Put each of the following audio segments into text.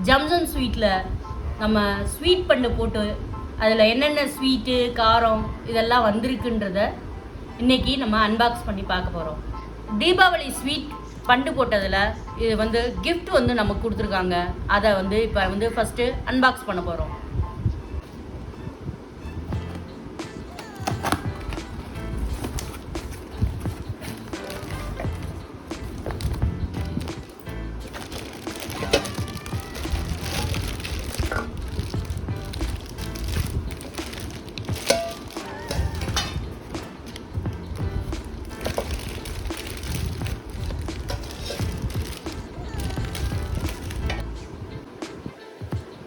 ஜம் ஜம் ஸ்வீட்டில் நம்ம ஸ்வீட் பண்ணு போட்டு அதில் என்னென்ன ஸ்வீட்டு காரம் இதெல்லாம் வந்திருக்குன்றத இன்றைக்கி நம்ம அன்பாக்ஸ் பண்ணி பார்க்க போகிறோம். தீபாவளி ஸ்வீட் பண்டு போட்டதில் இது வந்து கிஃப்ட் வந்து நமக்கு கொடுத்துருக்காங்க. அதை வந்து இப்போ ஃபஸ்ட்டு அன்பாக்ஸ் பண்ண போகிறோம்.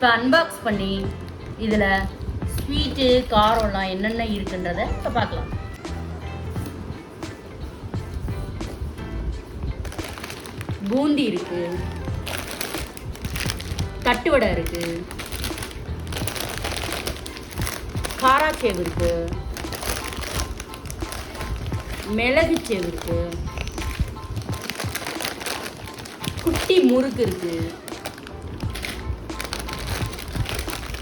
இப்போ அன்பாக்ஸ் பண்ணி இதில் ஸ்வீட்டு காரம்லாம் என்னென்ன இருக்குன்றதை இப்போ பார்க்கலாம். பூந்தி இருக்கு, தட்டுவடை இருக்கு, காராச்சேவு இருக்கு, மிளகுச்சேவு இருக்கு, குட்டி முறுக்கு இருக்கு,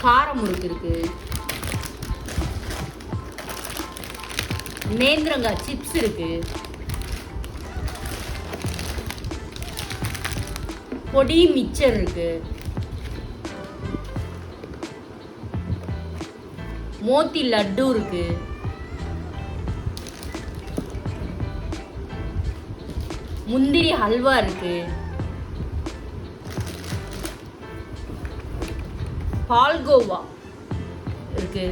கார முறுக்கு இருக்கு, நேந்திரங்காய் சிப்ஸ் இருக்கு, பொடி மிச்சர் இருக்கு, மோத்தி லட்டு இருக்கு, முந்திரி ஹல்வா இருக்கு, பால்கோவா இருக்கு.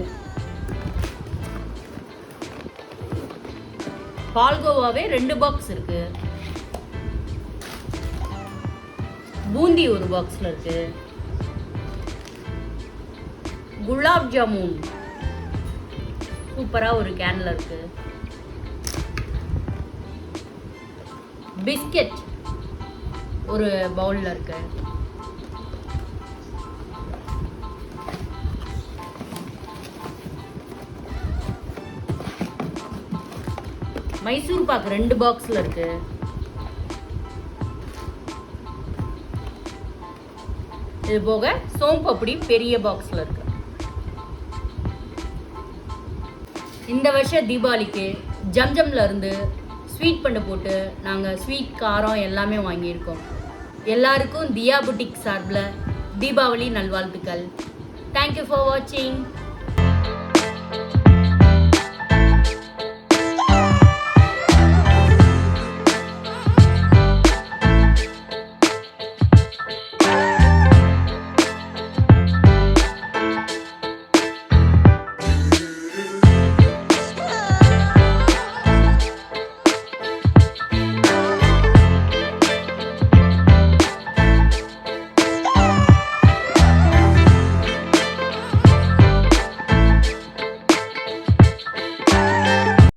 பால்கோவாவே 2 பாக்ஸ் இருக்கு. பூந்தி ஒரு பாக்ஸ்ல இருக்கு. குலாப் ஜாமுன் சூப்பரா ஒரு கேன்ல இருக்கு. பிஸ்கட் ஒரு பவுல்ல இருக்கு. மைசூர் பாக்கு 2 பாக்ஸ்ல இருக்கு. இது போக சோம்பப்பொடி பெரிய பாக்ஸ்ல இருக்கு. இந்த வருஷம் தீபாவளிக்கு ஜம்ஜம்ல இருந்து ஸ்வீட் பண்ண போட்டு நாங்கள் ஸ்வீட் காரம் எல்லாமே வாங்கியிருக்கோம். எல்லாருக்கும் தியா புட்டிக் சார்பில் தீபாவளி நல்வாழ்த்துக்கள். தேங்க்யூ ஃபார் வாட்சிங்.